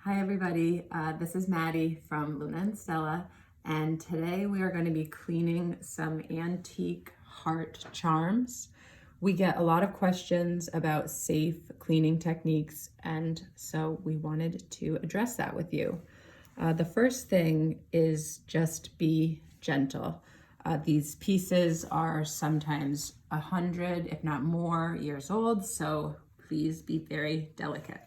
Hi everybody, this is Maddie from Luna and Stella, and today we are going to be cleaning some antique heart charms. We get a lot of questions about safe cleaning techniques, and so we wanted to address that with you. The first thing is just be gentle. These pieces are sometimes 100, if not more, years old, so please be very delicate.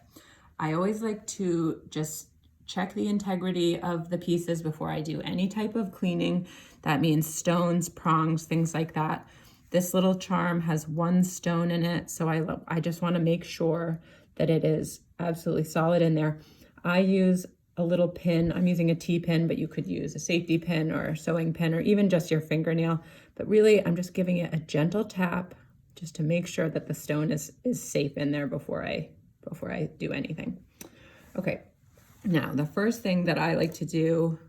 I always like to just check the integrity of the pieces before I do any type of cleaning. That means stones, prongs, things like that. This little charm has one stone in it, so I just want to make sure that it is absolutely solid in there. I use a little pin. I'm using a T-pin, but you could use a safety pin or a sewing pin or even just your fingernail. But really, I'm just giving it a gentle tap just to make sure that the stone is safe in there before I do anything. Okay, now the first thing that I like to do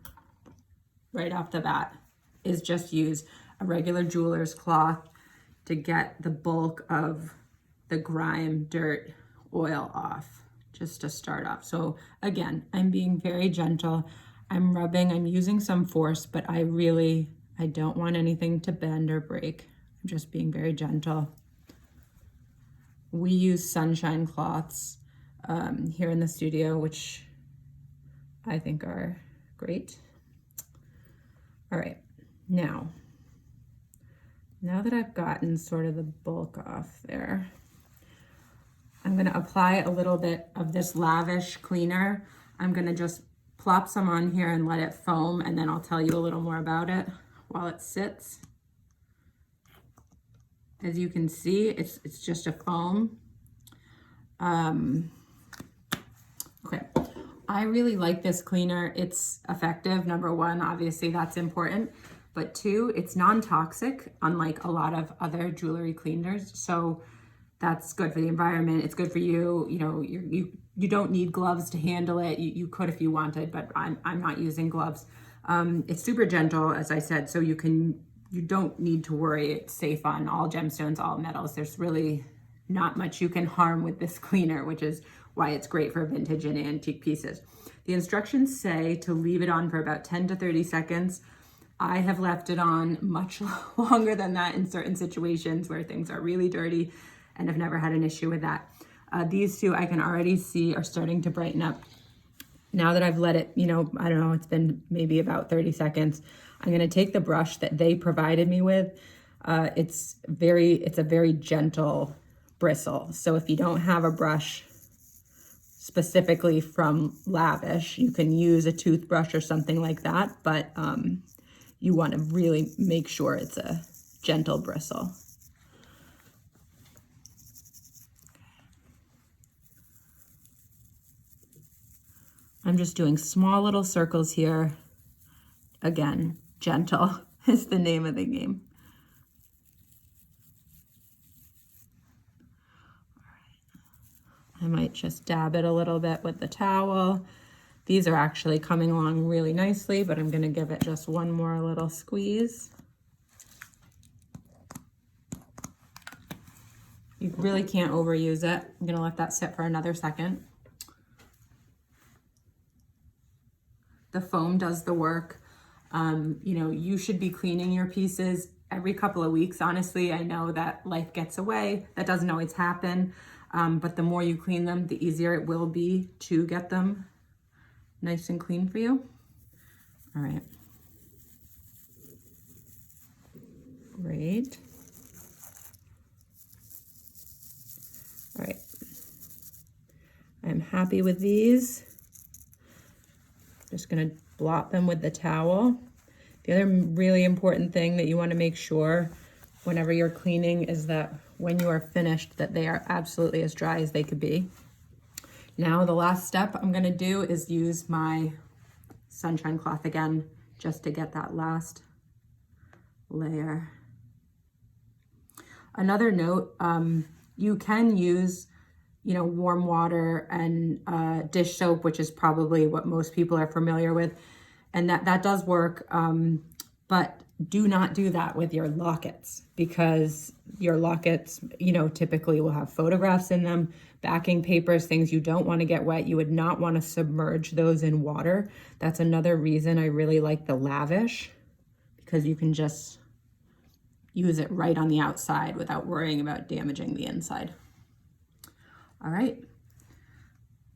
right off the bat is just use a regular jeweler's cloth to get the bulk of the grime, dirt, oil off, just to start off. So again, I'm being very gentle. I'm rubbing, I'm using some force, but I don't want anything to bend or break. I'm just being very gentle. We use sunshine cloths here in the studio, which I think are great. All right, now that I've gotten sort of the bulk off there, I'm gonna apply a little bit of this Lavish cleaner. I'm gonna just plop some on here and let it foam, and then I'll tell you a little more about it while it sits. As you can see, it's just a foam. Okay, I really like this cleaner. It's effective. Number one, obviously that's important, but two, it's non-toxic, unlike a lot of other jewelry cleaners. So that's good for the environment. It's good for you. You know, you don't need gloves to handle it. You could if you wanted, but I'm not using gloves. It's super gentle, as I said, so you don't need to worry. It's safe on all gemstones, all metals. There's really not much you can harm with this cleaner, which is why it's great for vintage and antique pieces. The instructions say to leave it on for about 10 to 30 seconds. I have left it on much longer than that in certain situations where things are really dirty, and have never had an issue with that. These two I can already see are starting to brighten up. Now that I've let it, I don't know, it's been maybe about 30 seconds. I'm gonna take the brush that they provided me with. It's a very gentle bristle. So if you don't have a brush specifically from Lavish, you can use a toothbrush or something like that, but you want to really make sure it's a gentle bristle. I'm just doing small little circles here. Again, gentle is the name of the game. I might just dab it a little bit with the towel. These are actually coming along really nicely, but I'm gonna give it just one more little squeeze. You really can't overuse it. I'm gonna let that sit for another second. The foam does the work. You should be cleaning your pieces every couple of weeks. Honestly, I know that life gets away. That doesn't always happen. But the more you clean them, the easier it will be to get them nice and clean for you. All right. Great. All right. I'm happy with these. Just gonna blot them with the towel. The other really important thing that you want to make sure whenever you're cleaning is that when you are finished, that they are absolutely as dry as they could be. Now the last step I'm gonna do is use my sunshine cloth again, just to get that last layer. Another note, you can use warm water and dish soap, which is probably what most people are familiar with. And that does work. But do not do that with your lockets, because your lockets, you know, typically will have photographs in them, backing papers, things you don't want to get wet. You would not want to submerge those in water. That's another reason I really like the Lavish, because you can just use it right on the outside without worrying about damaging the inside. All right.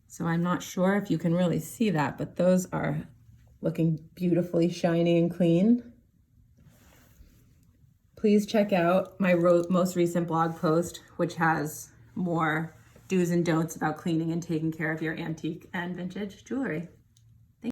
So I'm not sure if you can really see that, but those are looking beautifully shiny and clean. Please check out my most recent blog post, which has more do's and don'ts about cleaning and taking care of your antique and vintage jewelry.